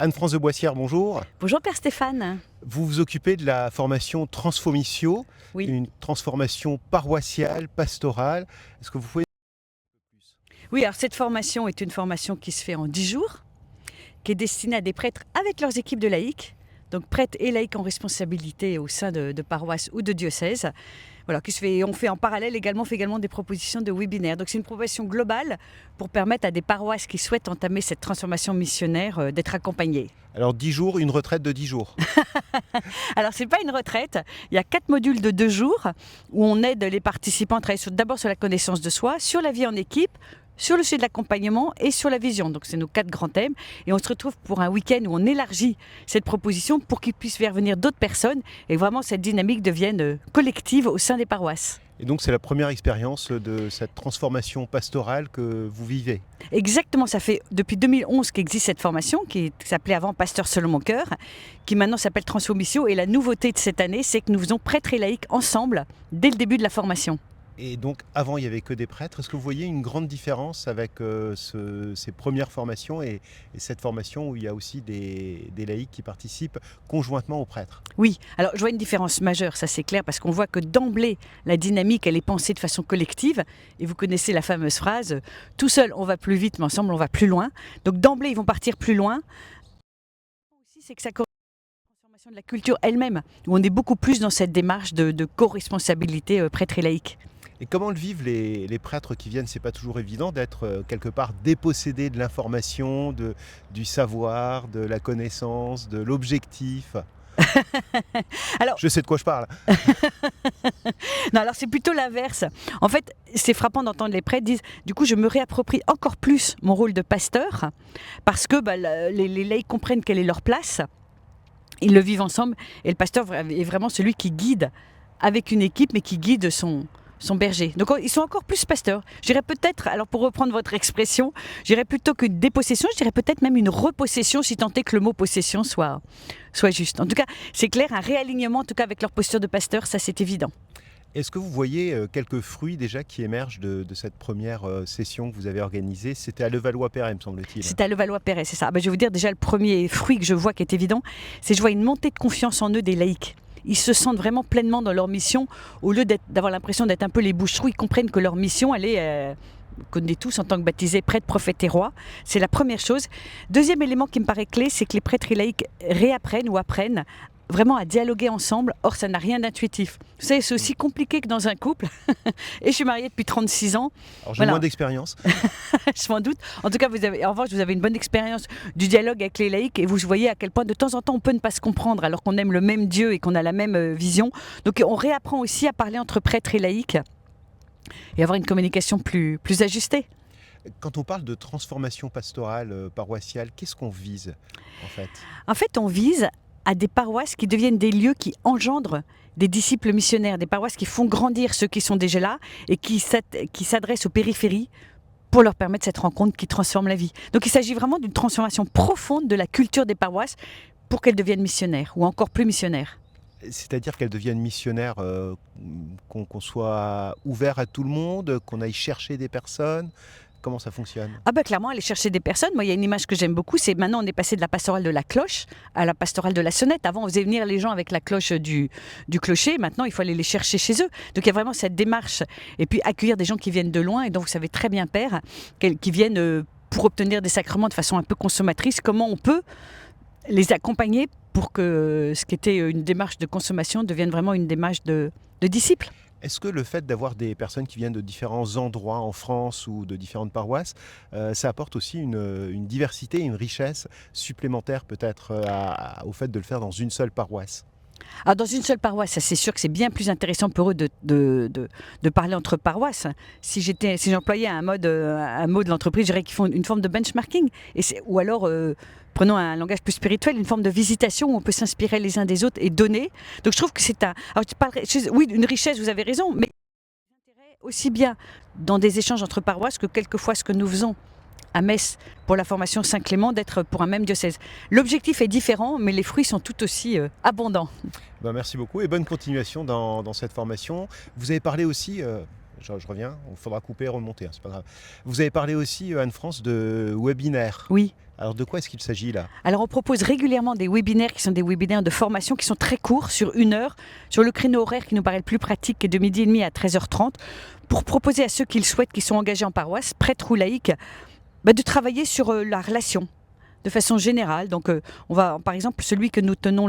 Anne-France de Boissière, bonjour. Bonjour Père Stéphane. Vous vous occupez de la formation Transformissio, Oui. une transformation paroissiale, pastorale. Est-ce que vous pouvez... Oui, alors cette formation est une formation qui se fait en 10 jours, qui est destinée à des prêtres avec leurs équipes de laïcs, donc prêtres et laïcs en responsabilité au sein de paroisses ou de diocèses. Voilà, on fait en parallèle également, des propositions de webinaires. Donc c'est une proposition globale pour permettre à des paroisses qui souhaitent entamer cette transformation missionnaire d'être accompagnées. Alors 10 jours, une retraite de 10 jours. Alors c'est pas une retraite, il y a 4 modules de 2 jours où on aide les participants à travailler d'abord sur la connaissance de soi, sur la vie en équipe, sur le sujet de l'accompagnement et sur la vision. Donc c'est nos 4 grands thèmes et on se retrouve pour un week-end où on élargit cette proposition pour qu'ils puissent faire venir d'autres personnes et vraiment cette dynamique devienne collective au sein des paroisses. Et donc c'est la première expérience de cette transformation pastorale que vous vivez. Exactement, ça fait depuis 2011 qu'existe cette formation qui s'appelait avant Pasteur selon mon cœur, qui maintenant s'appelle Transformissio et la nouveauté de cette année c'est que nous faisons prêtres et laïcs ensemble dès le début de la formation. Et donc avant il n'y avait que des prêtres. Est-ce que vous voyez une grande différence avec ces premières formations et cette formation où il y a aussi des laïcs qui participent conjointement aux prêtres? Oui, alors je vois une différence majeure, ça c'est clair, parce qu'on voit que d'emblée, la dynamique, elle est pensée de façon collective. Et vous connaissez la fameuse phrase, tout seul on va plus vite, mais ensemble on va plus loin. Donc d'emblée, ils vont partir plus loin. Aussi, c'est que ça correspond à la transformation de la culture elle-même, où on est beaucoup plus dans cette démarche de co-responsabilité prêtre et laïque. Et comment le vivent les prêtres qui viennent? C'est pas toujours évident d'être quelque part dépossédé de l'information, du savoir, de la connaissance, de l'objectif. Alors, Je sais de quoi je parle. non, alors c'est plutôt l'inverse. En fait, c'est frappant d'entendre les prêtres dire, du coup, je me réapproprie encore plus mon rôle de pasteur, parce que les laïcs comprennent quelle est leur place, ils le vivent ensemble, et le pasteur est vraiment celui qui guide avec une équipe, mais qui guide son berger. Donc ils sont encore plus pasteurs. Je dirais peut-être, alors pour reprendre votre expression, je dirais plutôt qu'une dépossession, je dirais peut-être même une repossession, si tant est que le mot possession soit juste. En tout cas, c'est clair, un réalignement, en tout cas avec leur posture de pasteur, ça c'est évident. Est-ce que vous voyez quelques fruits déjà qui émergent de cette première session que vous avez organisée? C'était à Levallois-Perret, me semble-t-il. C'est à Levallois-Perret, c'est ça. Je vais vous dire déjà le premier fruit que je vois qui est évident, c'est que je vois une montée de confiance en eux des laïcs. Ils se sentent vraiment pleinement dans leur mission, au lieu d'avoir l'impression d'être un peu les bouches-trous, ils comprennent que leur mission, elle est, on connaît tous en tant que baptisés, prêtres, prophètes et rois. C'est la première chose. Deuxième élément qui me paraît clé, c'est que les prêtres et laïcs réapprennent ou apprennent vraiment à dialoguer ensemble. Or, ça n'a rien d'intuitif. Vous savez, c'est aussi compliqué que dans un couple. Et je suis mariée depuis 36 ans. Alors j'ai moins d'expérience. Je m'en doute. En tout cas, en revanche, vous avez une bonne expérience du dialogue avec les laïcs et vous voyez à quel point de temps en temps on peut ne pas se comprendre alors qu'on aime le même Dieu et qu'on a la même vision. Donc on réapprend aussi à parler entre prêtres et laïcs et avoir une communication plus ajustée. Quand on parle de transformation pastorale, paroissiale, qu'est-ce qu'on vise en fait? En fait, on vise à des paroisses qui deviennent des lieux qui engendrent des disciples missionnaires, des paroisses qui font grandir ceux qui sont déjà là et qui s'adressent aux périphéries pour leur permettre cette rencontre qui transforme la vie. Donc il s'agit vraiment d'une transformation profonde de la culture des paroisses pour qu'elles deviennent missionnaires ou encore plus missionnaires. C'est-à-dire qu'elles deviennent missionnaires, qu'on soit ouvert à tout le monde, qu'on aille chercher des personnes. Comment ça fonctionne? Clairement, aller chercher des personnes. Moi, il y a une image que j'aime beaucoup, c'est maintenant on est passé de la pastorale de la cloche à la pastorale de la sonnette. Avant, on faisait venir les gens avec la cloche du clocher. Maintenant, il faut aller les chercher chez eux. Donc, il y a vraiment cette démarche. Et puis, accueillir des gens qui viennent de loin. Et donc, vous savez très bien, Père, qui viennent pour obtenir des sacrements de façon un peu consommatrice. Comment on peut les accompagner pour que ce qui était une démarche de consommation devienne vraiment une démarche de disciples. Est-ce que le fait d'avoir des personnes qui viennent de différents endroits en France ou de différentes paroisses, ça apporte aussi une diversité, une richesse supplémentaire peut-être au fait de le faire dans une seule paroisse? Alors dans une seule paroisse, ça c'est sûr que c'est bien plus intéressant pour eux de parler entre paroisses. Si j'employais un mot de l'entreprise, je dirais qu'ils font une forme de benchmarking. Ou alors, prenons un langage plus spirituel, une forme de visitation où on peut s'inspirer les uns des autres et donner. Donc je trouve que c'est oui, une richesse, vous avez raison, mais aussi bien dans des échanges entre paroisses que quelquefois ce que nous faisons à Metz pour la formation Saint-Clément, d'être pour un même diocèse. L'objectif est différent, mais les fruits sont tout aussi abondants. Merci beaucoup et bonne continuation dans cette formation. Vous avez parlé aussi, je reviens, il faudra couper et remonter, c'est pas grave. Vous avez parlé aussi, Anne-France, de webinaire. Oui. Alors de quoi est-ce qu'il s'agit là? Alors on propose régulièrement des webinaires qui sont des webinaires de formation qui sont très courts, sur 1 heure, sur le créneau horaire qui nous paraît le plus pratique, qui est de 12h30 à 13h30, pour proposer à ceux qui le souhaitent, qui sont engagés en paroisse, prêtres ou laïcs, de travailler sur la relation de façon générale. Donc on va, par exemple, celui que nous tenons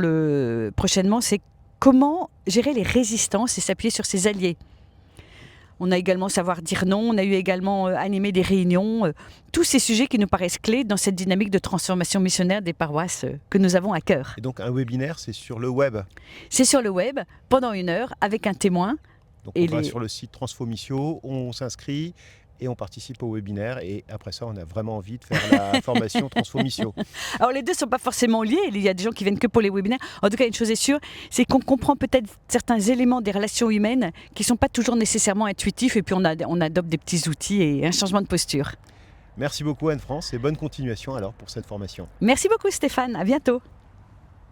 prochainement, c'est comment gérer les résistances et s'appuyer sur ses alliés. On a également savoir dire non, on a eu également animé des réunions, tous ces sujets qui nous paraissent clés dans cette dynamique de transformation missionnaire des paroisses que nous avons à cœur. Et donc un webinaire, c'est sur le web? C'est sur le web, pendant 1 heure, avec un témoin. Donc on va sur le site Transfo-Missio, on s'inscrit et on participe au webinaire. Et après ça, on a vraiment envie de faire la formation Transfo-Missio. Alors les deux ne sont pas forcément liés, il y a des gens qui viennent que pour les webinaires. En tout cas, une chose est sûre, c'est qu'on comprend peut-être certains éléments des relations humaines qui ne sont pas toujours nécessairement intuitifs, et puis on adopte des petits outils et un changement de posture. Merci beaucoup Anne-France et bonne continuation alors pour cette formation. Merci beaucoup Stéphane, à bientôt.